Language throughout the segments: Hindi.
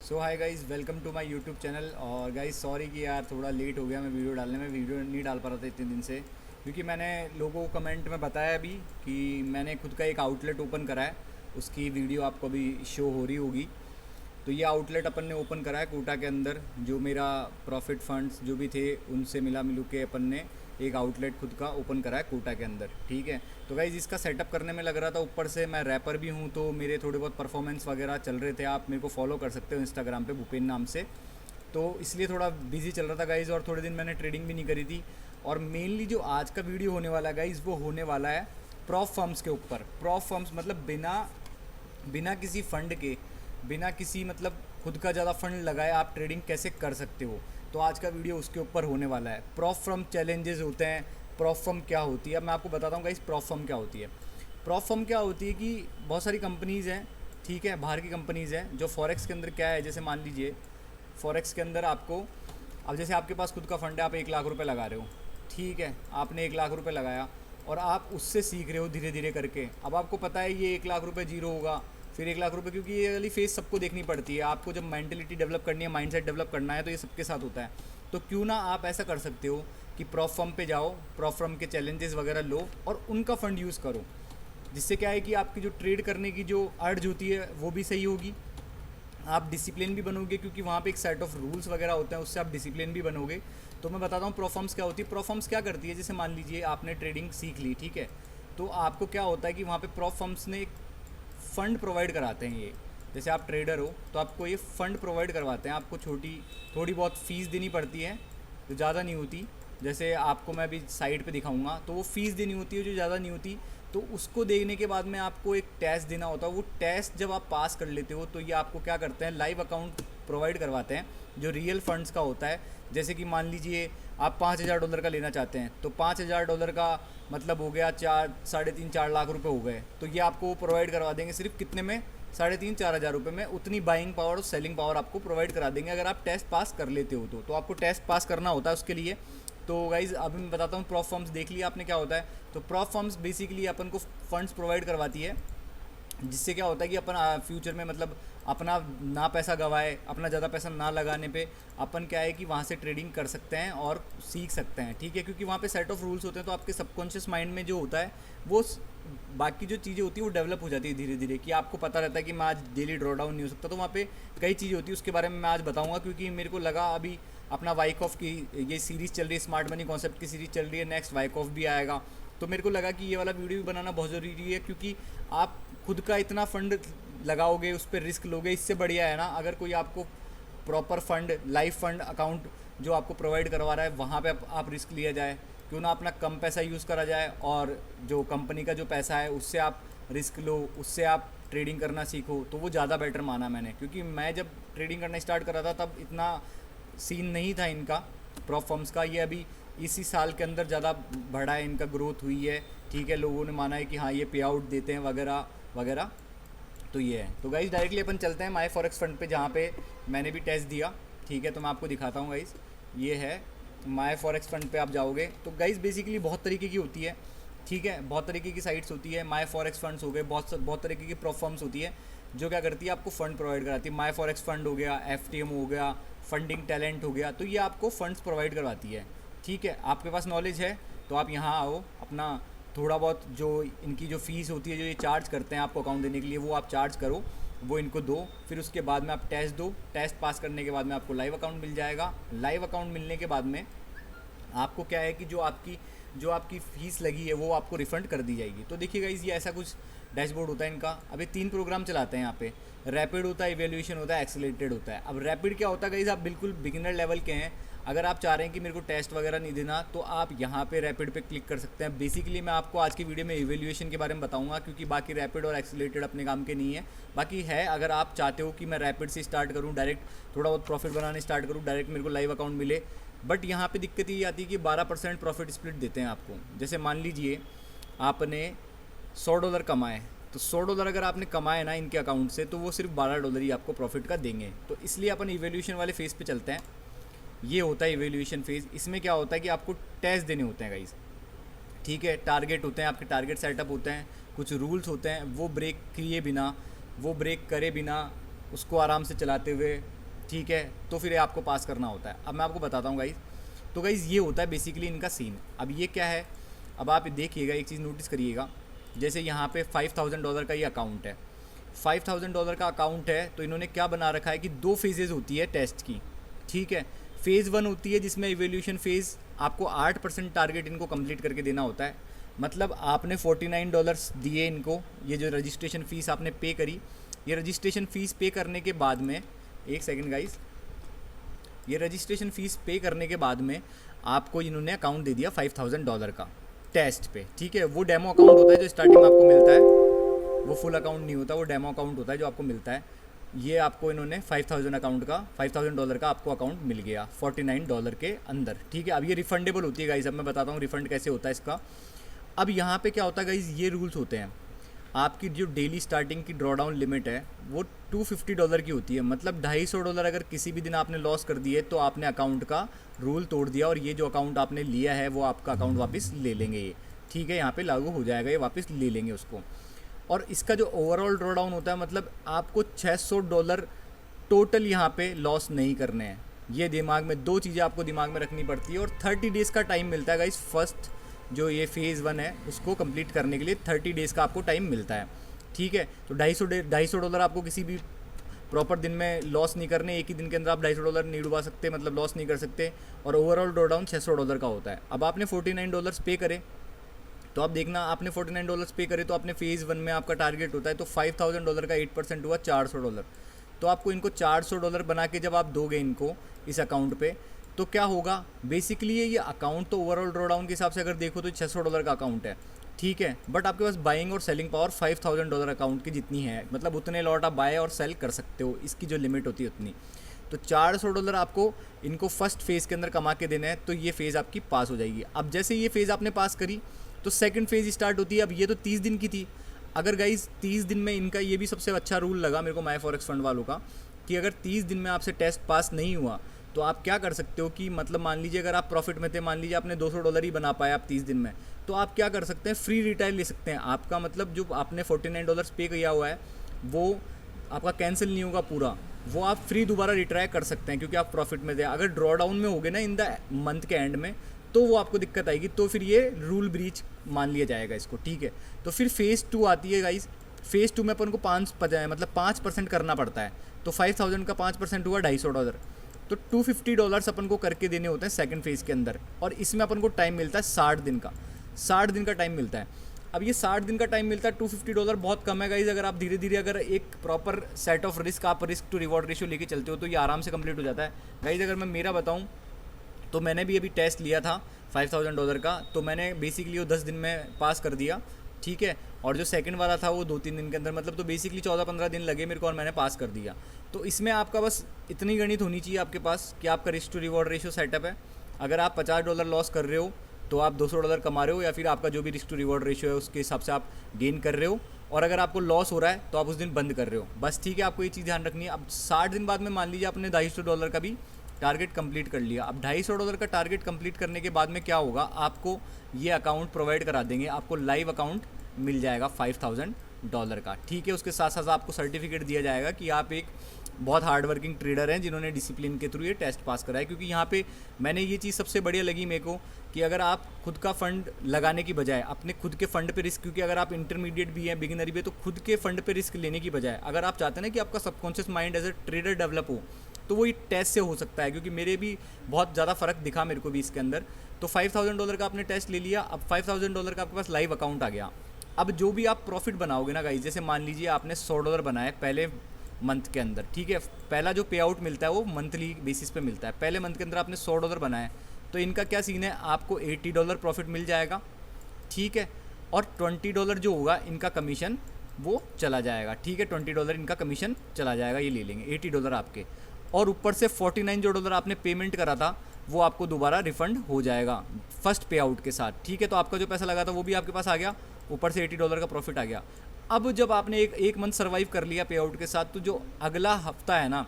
So hi guys, welcome to my YouTube channel. और गाइज़ सॉरी कि यार थोड़ा लेट हो गया मैं वीडियो डालने में। वीडियो नहीं डाल पा रहा था इतने दिन से, क्योंकि मैंने लोगों को कमेंट में बताया अभी कि मैंने खुद का एक आउटलेट ओपन करा है। उसकी वीडियो आपको अभी शो हो रही होगी। तो ये आउटलेट अपन ने ओपन करा है कोटा के अंदर। जो मेरा प्रॉफिट फंड्स जो भी थे उनसे मिला मिलू के अपन ने एक आउटलेट खुद का ओपन करा है कोटा के अंदर। ठीक है, तो गाइज़ इसका सेटअप करने में लग रहा था। ऊपर से मैं रैपर भी हूँ, तो मेरे थोड़े बहुत परफॉर्मेंस वगैरह चल रहे थे। आप मेरे को फॉलो कर सकते हो इंस्टाग्राम पे भूपेन नाम से। तो इसलिए थोड़ा बिजी चल रहा था गाइज़, और थोड़े दिन मैंने ट्रेडिंग भी नहीं करी थी। और मेनली जो आज का वीडियो होने वाला है गाइज़, वो होने वाला है प्रॉफ फर्म्स के ऊपर। प्रॉफ फर्म्स मतलब बिना बिना किसी फंड के, बिना किसी मतलब खुद का ज़्यादा फंड लगाए आप ट्रेडिंग कैसे कर सकते हो। तो आज का वीडियो उसके ऊपर होने वाला है। प्रॉफ फर्म चैलेंजेस होते हैं। प्रॉफ फर्म क्या होती है, अब मैं आपको बताता हूँ गाइस प्रॉफ फर्म क्या होती है। प्रॉफ फर्म क्या होती है कि बहुत सारी कंपनीज़ हैं, ठीक है, बाहर की कंपनीज़ हैं जो फॉरेक्स के अंदर क्या है, जैसे मान लीजिए फॉरेक्स के अंदर आपको, अब जैसे आपके पास खुद का फंड है, आप 1 लाख रुपए लगा रहे हो। ठीक है, आपने 1 लाख रुपए लगाया और आप उससे सीख रहे हो धीरे धीरे करके। अब आपको पता है ये 1 लाख रुपए जीरो होगा, फिर 1 लाख रुपए, क्योंकि ये वाली फेस सबको देखनी पड़ती है। आपको जब मेंटेलिटी डेवलप करनी है, माइंडसेट डेवलप करना है, तो ये सबके साथ होता है। तो क्यों ना आप ऐसा कर सकते हो कि प्रॉफ फर्म पे जाओ, प्रॉफ फर्म के चैलेंजेस वगैरह लो और उनका फ़ंड यूज़ करो। जिससे क्या है कि आपकी जो ट्रेड करने की जो अर्ज होती है वो भी सही होगी। आप डिसिप्लिन भी बनोगे, क्योंकि वहाँ पे एक सेट ऑफ रूल्स वगैरह होते हैं, उससे आप डिसिप्लिन भी बनोगे। तो मैं बताता हूँ प्रोफॉर्म्स क्या होती है। प्रोफॉर्म्स क्या करती है, जैसे मान लीजिए आपने ट्रेडिंग सीख ली, ठीक है, तो आपको क्या होता है कि वहाँ पे प्रोफॉर्म्स ने एक फ़ंड प्रोवाइड कराते हैं। ये जैसे आप ट्रेडर हो तो आपको ये फ़ंड प्रोवाइड करवाते हैं। आपको छोटी थोड़ी बहुत फ़ीस देनी पड़ती है, जो ज़्यादा नहीं होती। जैसे आपको मैं अभी साइड पे दिखाऊंगा, तो वो फ़ीस देनी होती है जो ज़्यादा नहीं होती। तो उसको देने के बाद में आपको एक टेस्ट देना होता है। वो टेस्ट जब आप पास कर लेते हो तो ये आपको क्या करते हैं, लाइव अकाउंट प्रोवाइड करवाते हैं जो रियल फंड्स का होता है। जैसे कि मान लीजिए आप $5,000 का लेना चाहते हैं, तो $5,000 का मतलब हो गया 3.5 4 लाख रुपए हो गए। तो ये आपको प्रोवाइड करवा देंगे सिर्फ कितने में, 3.5 4 हज़ार रुपये में। उतनी बाइंग पावर और सेलिंग पावर आपको प्रोवाइड करा देंगे अगर आप टेस्ट पास कर लेते हो। तो आपको टेस्ट पास करना होता है उसके लिए। तो गाइज़ अभी मैं बताता हूँ, प्रॉफ फर्म्स देख लिया आपने क्या होता है। तो प्रॉफ फर्म्स बेसिकली अपन को फंड्स प्रोवाइड करवाती है, जिससे क्या होता है कि अपन फ्यूचर में मतलब अपना ना पैसा गवाए, अपना ज़्यादा पैसा ना लगाने पे अपन क्या है कि वहाँ से ट्रेडिंग कर सकते हैं और सीख सकते हैं। ठीक है, क्योंकि वहाँ पे सेट ऑफ रूल्स होते हैं। तो आपके सबकॉन्शियस माइंड में जो होता है वो बाकी जो चीज़ें होती है वो डेवलप हो जाती है धीरे धीरे, कि आपको पता रहता है कि मैं आज डेली ड्रॉ डाउन नहीं हो सकता। तो वहाँ पे कई चीज़ें होती है, उसके बारे में मैं आज बताऊँगा। क्योंकि मेरे को लगा अभी अपना वाइकॉफ की ये सीरीज़ चल रही है, स्मार्ट मनी कॉन्सेप्ट की सीरीज़ चल रही है, नेक्स्ट वाइकॉफ भी आएगा। तो मेरे को लगा कि ये वाला वीडियो भी बनाना बहुत ज़रूरी है, क्योंकि आप खुद का इतना फंड लगाओगे, उस पर रिस्क लोगे, इससे बढ़िया है ना अगर कोई आपको proper fund, life fund account जो आपको प्रोवाइड करवा रहा है, वहाँ पे आप रिस्क लिया जाए। क्यों ना अपना कम पैसा यूज़ करा जाए और जो कंपनी का जो पैसा है उससे आप रिस्क लो, उससे आप ट्रेडिंग करना सीखो। तो वो ज़्यादा बेटर माना मैंने, क्योंकि मैं जब ट्रेडिंग करना स्टार्ट करा था तब इतना सीन नहीं था इनका, प्रॉप फर्म्स का। ये अभी इसी साल के अंदर ज़्यादा बढ़ा है, इनका ग्रोथ हुई है। ठीक है, लोगों ने माना है कि हाँ ये पे आउट देते हैं वगैरह वगैरह। तो ये है। तो गाइज़ डायरेक्टली अपन चलते हैं माई फॉरेक्स फंड पे, जहाँ पे मैंने भी टेस्ट दिया। ठीक है, तो मैं आपको दिखाता हूँ गाइज़। ये है माई फॉरेक्स फंड पे आप जाओगे तो गाइज़ बेसिकली बहुत तरीके की होती है। ठीक है, बहुत तरीके की साइट्स होती है। माई फॉरेक्स फंड्स हो गए, बहुत तरीके की प्रोफॉर्म्स होती है जो क्या करती है, आपको फ़ंड प्रोवाइड कराती है। माई फॉरेक्स फंड हो गया, FTM हो गया, फंडिंग टैलेंट हो गया। तो ये आपको फंड्स प्रोवाइड करवाती है। ठीक है, आपके पास नॉलेज है तो आप यहाँ आओ, अपना थोड़ा बहुत जो इनकी जो फ़ीस होती है, जो ये चार्ज करते हैं आपको अकाउंट देने के लिए, वो आप चार्ज करो, वो इनको दो। फिर उसके बाद में आप टेस्ट दो। टेस्ट पास करने के बाद में आपको लाइव अकाउंट मिल जाएगा। लाइव अकाउंट मिलने के बाद में आपको क्या है कि जो आपकी फ़ीस लगी है वो आपको रिफ़ंड कर दी जाएगी। तो देखिए गाइस, ये ऐसा कुछ डैशबोर्ड होता है इनका। अभी 3 प्रोग्राम चलाते हैं यहाँ पे। रैपिड होता है, इवेल्यूएशन होता है, एक्सेलरेटेड होता है। अब रैपिड क्या होता है गाइस, आप बिल्कुल बिगिनर लेवल के हैं, अगर आप चाह रहे हैं कि मेरे को टेस्ट वगैरह नहीं देना, तो आप यहाँ पे रैपिड पे क्लिक कर सकते हैं। बेसिकली मैं आपको आज की वीडियो में इवेल्यूएशन के बारे में बताऊंगा, क्योंकि बाकी रैपिड और एक्सेलरेटेड अपने काम के नहीं है। बाकी है, अगर आप चाहते हो कि मैं रैपिड से स्टार्ट करूँ, डायरेक्ट थोड़ा बहुत प्रॉफिट बनाने स्टार्ट करूँ, डायरेक्ट मेरे को लाइव अकाउंट मिले। बट यहाँ पे दिक्कत ये आती है कि 12% प्रॉफिट स्प्लिट देते हैं आपको। जैसे मान लीजिए आपने $100 कमाए, तो $100 अगर आपने कमाए ना इनके अकाउंट से, तो वो सिर्फ $12 ही आपको प्रॉफिट का देंगे। तो इसलिए अपन इवेल्यूशन वाले फेज़ पे चलते हैं। ये होता है इवेल्यूशन फेज़। इसमें क्या होता है कि आपको टेस्ट देने होते हैं गाइस। ठीक है, टारगेट होते हैं, आपके टारगेट सेटअप होते हैं, कुछ रूल्स होते हैं, वो ब्रेक करे बिना उसको आराम से चलाते हुए, ठीक है, तो फिर ये आपको पास करना होता है। अब मैं आपको बताता हूँ गाइज़। तो गाइज़ ये होता है बेसिकली इनका सीन। अब ये क्या है, अब आप देखिएगा, एक चीज़ नोटिस करिएगा। जैसे यहाँ पे $5000 का ये अकाउंट है, $5000 का अकाउंट है, तो इन्होंने क्या बना रखा है कि 2 फेजेज़ होती है टेस्ट की, ठीक है। फ़ेज़ 1 होती है जिसमें इवोल्यूशन फ़ेज़ आपको 8% टारगेट इनको कंप्लीट करके देना होता है। मतलब आपने $49 दिए इनको, ये जो रजिस्ट्रेशन फ़ीस आपने पे करी, ये रजिस्ट्रेशन फ़ीस पे करने के बाद में, एक सेकंड गाइस, ये रजिस्ट्रेशन फ़ीस पे करने के बाद में आपको इन्होंने अकाउंट दे दिया $5000 का टेस्ट पे, ठीक है। वो डेमो अकाउंट होता है जो स्टार्टिंग में आपको मिलता है, वो फुल अकाउंट नहीं होता, वो डेमो अकाउंट होता है जो आपको मिलता है। ये आपको इन्होंने $5000 का आपको अकाउंट मिल गया $49 के अंदर, ठीक है। अब ये रिफंडेबल होती है गाइस, अब मैं बताता हूँ रिफ़ंड कैसे होता है इसका। अब यहाँ पे क्या होता है गाइस, ये रूल्स होते हैं। आपकी जो डेली स्टार्टिंग की ड्रॉ डाउन लिमिट है वो $250 की होती है। मतलब $250 अगर किसी भी दिन आपने लॉस कर दिए तो आपने अकाउंट का रूल तोड़ दिया, और ये जो अकाउंट आपने लिया है वो आपका अकाउंट वापस ले लेंगे ये, ठीक है। यहाँ पे लागू हो जाएगा, ये वापस ले लेंगे उसको। और इसका जो ओवरऑल ड्रॉ डाउन होता है, मतलब आपको $600 टोटल यहाँ पे लॉस नहीं करने हैं। ये दिमाग में, 2 चीज़ें आपको दिमाग में रखनी पड़ती है। और 30 डेज़ का टाइम मिलता है गाइस, फर्स्ट जो ये फ़ेज़ 1 है उसको कंप्लीट करने के लिए 30 डेज़ का आपको टाइम मिलता है, ठीक है। तो $250 आपको किसी भी प्रॉपर दिन में लॉस नहीं करने, एक ही दिन के अंदर आप $250 नहीं डुबा सकते, मतलब लॉस नहीं कर सकते। और ओवरऑल ड्रॉ डाउन $600 का होता है। अब आपने $49 पे करे, तो आप देखना, आपने $49 पे करे तो आपने फ़ेज़ 1 में आपका टारगेट होता है, तो $5000 का 8% हुआ $400। तो आपको इनको $400 बना के जब आप दोगे इनको इस अकाउंट पे, तो क्या होगा बेसिकली, ये अकाउंट तो ओवरऑल ड्रॉ डाउन के हिसाब से अगर देखो तो $600 का अकाउंट है, ठीक है। बट आपके पास बाइंग और सेलिंग पावर $5000 अकाउंट की जितनी है, मतलब उतने लॉट आप बाय और सेल कर सकते हो, इसकी जो लिमिट होती है उतनी। तो $400 आपको इनको फर्स्ट फेज़ के अंदर कमा के देना है, तो ये फ़ेज़ आपकी पास हो जाएगी। अब जैसे ये फ़ेज़ आपने पास करी तो सेकंड फेज़ स्टार्ट होती है। अब ये तो 30 दिन की थी। अगर गाइस 30 दिन में, इनका ये भी सबसे अच्छा रूल लगा मेरे को माई फॉरेक्स फंड वालों का, कि अगर 30 दिन में आपसे टेस्ट पास नहीं हुआ तो आप क्या कर सकते हो कि, मतलब मान लीजिए अगर आप प्रॉफिट में थे, मान लीजिए आपने $200 ही बना पाया आप 30 दिन में, तो आप क्या कर सकते हैं, फ्री रिटायर ले सकते हैं। आपका मतलब जो आपने $49 पे किया हुआ है वो आपका कैंसिल नहीं होगा पूरा, वो आप फ्री दोबारा रिट्राई कर सकते हैं, क्योंकि आप प्रॉफिट में थे। अगर ड्रॉ डाउन में हो गए ना इन द मंथ के एंड में, तो वो आपको दिक्कत आएगी, तो फिर ये रूल ब्रीच मान लिया जाएगा इसको, ठीक है। तो फिर फ़ेज़ 2 आती है गाइस। फ़ेज़ 2 में अपन को 5% करना पड़ता है। तो 5000 का 5% हुआ $250, तो $250 अपन को करके देने होते हैं सेकंड फेज़ के अंदर। और इसमें अपन को टाइम मिलता है 60 दिन का, 60 दिन का टाइम मिलता है। अब ये 60 दिन का टाइम मिलता है, $250 बहुत कम है गाइज। अगर आप धीरे धीरे, अगर एक प्रॉपर सेट ऑफ रिस्क, आप रिस्क टू रिवॉर्ड रेशियो लेके चलते हो, तो ये आराम से कंप्लीट हो जाता है गाइज। अगर मैं मेरा बताऊँ तो मैंने भी अभी टेस्ट लिया था $5000 का, तो मैंने बेसिकली वो 10 दिन में पास कर दिया, ठीक है। और जो सेकंड वाला था वो 2-3 दिन के अंदर, मतलब तो बेसिकली 14-15 दिन लगे मेरे को, और मैंने पास कर दिया। तो इसमें आपका बस इतनी गणित होनी चाहिए आपके पास कि आपका risk to reward ratio setup है। अगर आप $50 लॉस कर रहे हो तो आप $200 कमा रहे हो, या फिर आपका जो भी रिस्क टू रिवॉर्ड रेशियो है उसके हिसाब से आप गेन कर रहे हो। और अगर आपको लॉस हो रहा है तो आप उस दिन बंद कर रहे हो, बस, ठीक है। आपको ये चीज़ ध्यान रखनी है। अब 60 दिन बाद में मान लीजिए आपने $250 का भी टारगेट कंप्लीट कर लिया। अब $250 का टारगेट कंप्लीट करने के बाद में क्या होगा, आपको ये अकाउंट प्रोवाइड करा देंगे, आपको लाइव अकाउंट मिल जाएगा $5000 का, ठीक है। उसके साथ साथ आपको सर्टिफिकेट दिया जाएगा कि आप एक बहुत हार्ड वर्किंग ट्रेडर हैं जिन्होंने डिसिप्लिन के थ्रू ये टेस्ट पास करा है। क्योंकि यहाँ पे मैंने ये चीज़ सबसे बढ़िया लगी मेरे को, कि अगर आप खुद का फ़ंड लगाने की बजाय अपने खुद के फ़ंड पे रिस्क, क्योंकि अगर आप इंटरमीडिएट भी हैं, बिगिनर भी है, तो खुद के फ़ंड पे रिस्क लेने की बजाय अगर आप चाहते हैं ना कि आपका subconscious mind as a trader develop हो, तो वो टेस्ट से हो सकता है। क्योंकि मेरे भी बहुत ज़्यादा फ़र्क दिखा मेरे को भी इसके अंदर। तो $5000 का आपने टेस्ट ले लिया, अब $5000 का आपके पास लाइव अकाउंट आ गया। अब जो भी आप प्रॉफिट बनाओगे ना गाइस, जैसे मान लीजिए आपने $100 बनाए पहले मंथ के अंदर, ठीक है। पहला जो पे आउट मिलता है वो मंथली बेसिस पे मिलता है। पहले मंथ के अंदर आपने $100 बनाए, तो इनका क्या सीन है, आपको $80 प्रॉफिट मिल जाएगा, ठीक है। और $20 जो होगा इनका कमीशन वो चला जाएगा, ठीक है। $20 इनका कमीशन चला जाएगा, ये ले लेंगे $80 आपके। और ऊपर से $49 जो डॉलर आपने पेमेंट करा था वो आपको दोबारा रिफ़ंड हो जाएगा फर्स्ट पे आउट के साथ, ठीक है। तो आपका जो पैसा लगा था वो भी आपके पास आ गया, ऊपर से $80 का प्रॉफिट आ गया। अब जब आपने एक मंथ सर्वाइव कर लिया पे आउट के साथ, तो जो अगला हफ्ता है ना,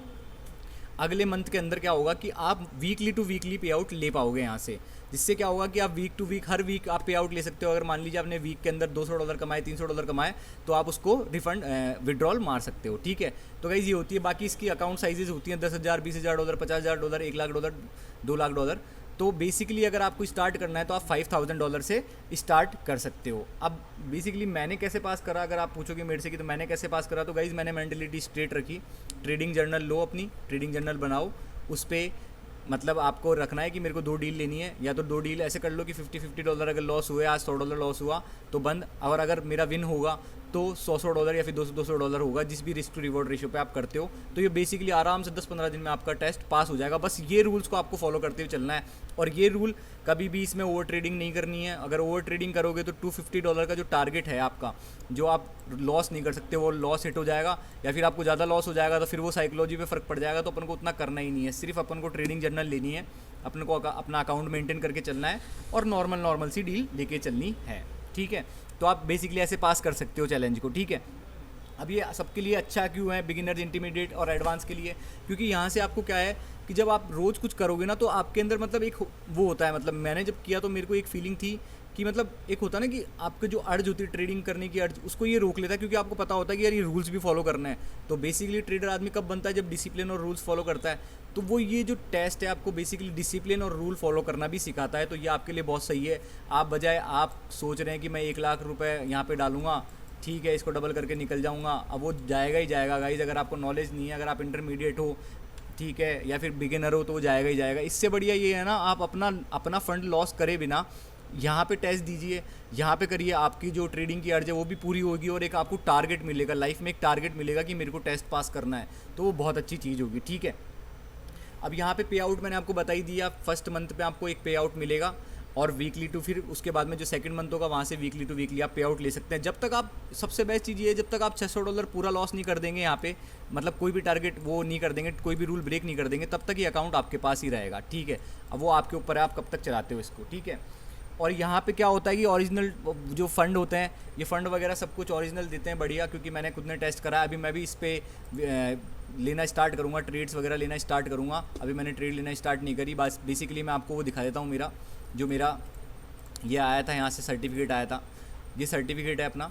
अगले मंथ के अंदर क्या होगा कि आप weekly to weekly pay out ले पाओगे यहाँ से, जिससे क्या होगा कि आप वीक टू वीक हर वीक आप पे आउट ले सकते हो। अगर मान लीजिए आपने वीक के अंदर $200 कमाए, $300 कमाए, तो आप उसको रिफंड विड्रॉल मार सकते हो, ठीक है। तो गाइस ये होती है। बाकी इसकी अकाउंट साइजेस होती हैं $10,000, $20,000, $50,000, $1,00,000, $2,00,000। तो बेसिकली अगर आपको स्टार्ट करना है तो आप $5,000 से स्टार्ट कर सकते हो। अब बेसिकली मैंने कैसे पास करा, अगर आप पूछोगे मेरे से कि तो मैंने कैसे पास करा, तो गाइज़ मैंने मेंटलिटी स्ट्रेट रखी। ट्रेडिंग जर्नल लो, अपनी ट्रेडिंग जर्नल बनाओ, उस पर मतलब आपको रखना है कि मेरे को 2 डील लेनी है, या तो 2 डील ऐसे कर लो कि $50 अगर लॉस हुए, आज $100 लॉस हुआ तो बंद, और अगर मेरा विन होगा तो $100 या फिर $200 होगा, जिस भी रिस्क टू रिवॉर्ड रेशियो पे आप करते हो। तो ये बेसिकली आराम से 10-15 दिन में आपका टेस्ट पास हो जाएगा। बस ये रूल्स को आपको फॉलो करते हुए चलना है, और ये रूल कभी भी इसमें ओवर ट्रेडिंग नहीं करनी है। अगर ओवर ट्रेडिंग करोगे तो $250 का जो टारगेट है आपका, जो आप लॉस नहीं कर सकते, वो लॉस हिट हो जाएगा, या फिर आपको ज़्यादा लॉस हो जाएगा तो फिर वो साइकोलॉजी पे फ़र्क पड़ जाएगा। तो अपन को उतना करना ही नहीं है, सिर्फ अपन को ट्रेडिंग जर्नल लेनी है, अपन को अपना अकाउंट मेंटेन करके चलना है, और नॉर्मल सी डील लेके चलनी है, ठीक है। तो आप बेसिकली ऐसे पास कर सकते हो चैलेंज को, ठीक है। अब ये सबके लिए अच्छा क्यों है, बिगिनर्स, इंटरमीडिएट और एडवांस के लिए? क्योंकि यहाँ से आपको क्या है कि जब आप रोज़ कुछ करोगे ना, तो आपके अंदर मतलब एक वो होता है, मतलब मैंने जब किया तो मेरे को एक फीलिंग थी कि मतलब एक होता है ना कि आपके जो अर्ज होती है ट्रेडिंग करने की अर्ज, उसको ये रोक लेता है, क्योंकि आपको पता होता है कि यार ये रूल्स भी फॉलो करना है। तो बेसिकली ट्रेडर आदमी कब बनता है, जब डिसिप्लिन और रूल्स फॉलो करता है। तो वो ये जो टेस्ट है आपको बेसिकली डिसिप्लिन और रूल फॉलो करना भी सिखाता है, तो ये आपके लिए बहुत सही है। आप बजाय आप सोच रहे हैं कि मैं 1,00,000 रुपये यहाँ पे डालूंगा, ठीक है, इसको डबल करके निकल जाऊंगा, अब वो जाएगा ही जाएगा गाइज। अगर आपको नॉलेज नहीं है, अगर आप इंटरमीडिएट हो, ठीक है, या फिर बिगिनर हो, तो वो जाएगा ही जाएगा। इससे बढ़िया ये है ना, आप अपना फंड लॉस करे बिना यहाँ पे टेस्ट दीजिए, यहाँ पे करिए, आपकी जो ट्रेडिंग की अर्ज है वो भी पूरी होगी, और एक आपको टारगेट मिलेगा, लाइफ में एक टारगेट मिलेगा कि मेरे को टेस्ट पास करना है, तो वो बहुत अच्छी चीज़ होगी, ठीक है। अब यहाँ पे पे आउट मैंने आपको बता ही दिया, फर्स्ट मंथ पे आपको एक पे आउट मिलेगा, और वीकली टू, फिर उसके बाद में जो सेकंड मंथ होगा वहाँ से वीकली टू वीकली आप पे आउट ले सकते हैं। जब तक आप, सबसे बेस्ट चीज़ ये है, जब तक आप $600 पूरा लॉस नहीं कर देंगे यहाँ पे, मतलब कोई भी टारगेट वो नहीं कर देंगे, कोई भी रूल ब्रेक नहीं कर देंगे, तब तक ये अकाउंट आपके पास ही रहेगा, ठीक है। अब वो आपके ऊपर है, आप कब तक चलाते हो इसको, ठीक है। और यहाँ पे क्या होता है कि ओरिजिनल जो फ़ंड होते हैं, ये फ़ंड वगैरह सब कुछ ओरिजिनल देते हैं, बढ़िया, क्योंकि मैंने खुद ने टेस्ट करा है। अभी मैं भी इस पर लेना स्टार्ट करूँगा, ट्रेड्स वगैरह लेना स्टार्ट करूँगा। अभी मैंने ट्रेड लेना स्टार्ट नहीं करी, बस बेसिकली मैं आपको वो दिखा देता हूँ। मेरा ये आया था, यहाँ से सर्टिफिकेट आया था, ये सर्टिफिकेट है अपना,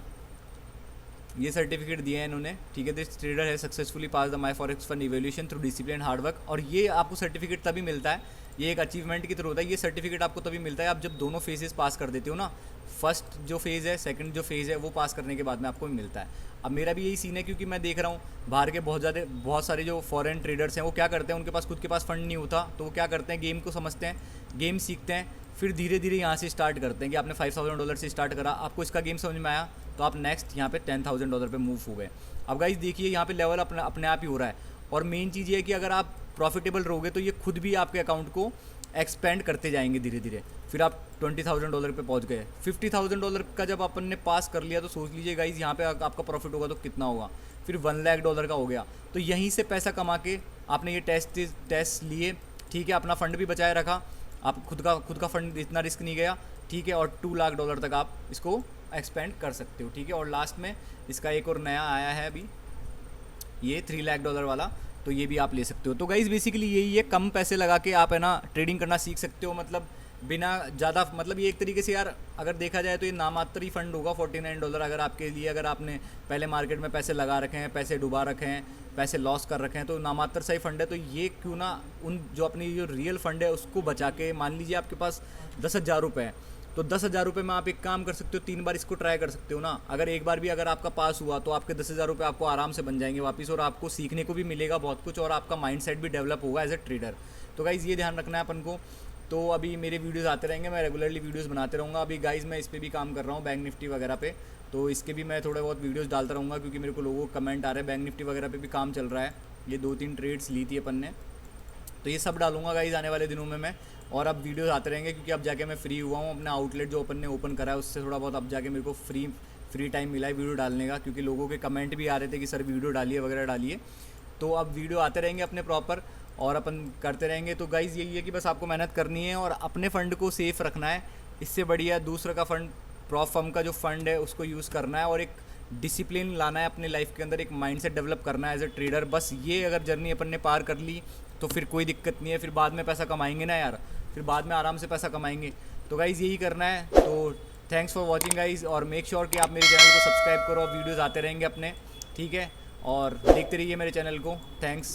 ये सर्टिफिकेट दिया है इन्होंने, ठीक है। दिस ट्रेडर है successfully pass the my forex fund evaluation through discipline hard work. और ये आपको सर्टिफिकेट तभी मिलता है, ये एक अचीवमेंट की तरह होता है। ये सर्टिफिकेट आपको तभी मिलता है आप जब दोनों फेजेस पास कर देते हो ना, फर्स्ट जो फेज़ है, सेकंड जो फेज़ है, वो पास करने के बाद में आपको मिलता है। अब मेरा भी यही सीन है, क्योंकि मैं देख रहा हूँ बाहर के बहुत सारे जो फॉरेन ट्रेडर्स हैं, वो क्या करते हैं, उनके पास खुद के पास फंड नहीं होता, तो वो क्या करते हैं, गेम को समझते हैं, गेम सीखते हैं, फिर धीरे धीरे यहाँ से स्टार्ट करते हैं कि आपने $5,000 से स्टार्ट करा, आपको इसका गेम समझ में आया, तो आप नेक्स्ट यहाँ पे $10,000 पे मूव हो गए। अब गाइस देखिए यहाँ पे लेवल अपने आप ही हो रहा है। और मेन चीज़ ये है कि अगर आप प्रॉफिटेबल रहोगे तो ये खुद भी आपके अकाउंट को एक्सपेंड करते जाएंगे धीरे धीरे। फिर आप $20,000 पे पहुँच गए, $50,000 का जब अपन ने पास कर लिया, तो सोच लीजिए गाइस यहाँ पे आपका प्रॉफिट होगा तो कितना होगा, फिर $1,00,000 का हो गया। तो यहीं से पैसा कमा के आपने ये टेस्ट लिए, ठीक है, अपना फ़ंड भी बचाए रखा, आप खुद का फंड इतना रिस्क नहीं गया, ठीक है, और $2,00,000 तक आप इसको एक्सपेंड कर सकते हो, ठीक है। और लास्ट में इसका एक और नया आया है अभी, ये $3,00,000 वाला, तो ये भी आप ले सकते हो। तो गाइज़ बेसिकली यही है, कम पैसे लगा के आप है ना ट्रेडिंग करना सीख सकते हो, मतलब बिना ज़्यादा, मतलब ये एक तरीके से यार अगर देखा जाए तो ये नामात्र ही फ़ंड होगा, $49 अगर आपके लिए, अगर आपने पहले मार्केट में पैसे लगा रखे हैं, पैसे डुबा रखे हैं, पैसे लॉस कर रखे हैं, तो नामात्र सा ही फ़ंड है। तो ये क्यों ना उन जो अपनी जो रियल फ़ंड है उसको बचा के, मान लीजिए आपके पास $10,000 है, तो $10,000 में आप एक काम कर सकते हो, 3 बार इसको ट्राई कर सकते हो ना। अगर एक बार भी अगर आपका पास हुआ तो आपके $10,000 आपको आराम से बन जाएंगे वापस, और आपको सीखने को भी मिलेगा बहुत कुछ, और आपका माइंडसेट भी डेवलप होगा एज ए ट्रेडर। तो गाइज़ ये ध्यान रखना है अपन को। तो अभी मेरे वीडियोस आते रहेंगे, मैं रेगुलरली वीडियोस बनाते रहूँगा। अभी गाइज़ मैं इस पर भी काम कर रहा हूँ, बैंक निफ्टी वगैरह पे, तो इसके भी मैं थोड़े बहुत वीडियोस डालता रहूँगा, क्योंकि मेरे को लोगों को कमेंट आ रहे हैं, बैंक निफ्टी वगैरह पे भी काम चल रहा है। ये 2-3 ट्रेड्स ली थी अपन ने, तो ये सब डालूंगा गाइज़ आने वाले दिनों में मैं। और अब वीडियोस आते रहेंगे, क्योंकि अब जाके मैं फ्री हुआ हूँ, अपना आउटलेट जो अपन ने ओपन करा है उससे थोड़ा बहुत अब जाके मेरे को फ्री टाइम मिला है वीडियो डालने का, क्योंकि लोगों के कमेंट भी आ रहे थे कि सर वीडियो डालिए वगैरह डालिए। तो अब वीडियो आते रहेंगे अपने प्रॉपर, और अपन करते रहेंगे। तो गाइज़ यही है कि बस आपको मेहनत करनी है और अपने फ़ंड को सेफ़ रखना है, इससे बढ़िया दूसरे का फ़ंड, प्रॉप फर्म का जो फ़ंड है उसको यूज़ करना है, और एक डिसिप्लिन लाना है अपने लाइफ के अंदर, एक माइंडसेट डेवलप करना है एज ए ट्रेडर। बस ये अगर जर्नी अपन ने पार कर ली तो फिर कोई दिक्कत नहीं है, फिर बाद में पैसा कमाएंगे ना यार, फिर बाद में आराम से पैसा कमाएंगे। तो गाइज़ यही करना है। तो थैंक्स फॉर वॉचिंग गाइज़, और मेक श्योर कि आप मेरे चैनल को सब्सक्राइब करो, और वीडियोज़ आते रहेंगे अपने, ठीक है, और देखते रहिए मेरे चैनल को। थैंक्स।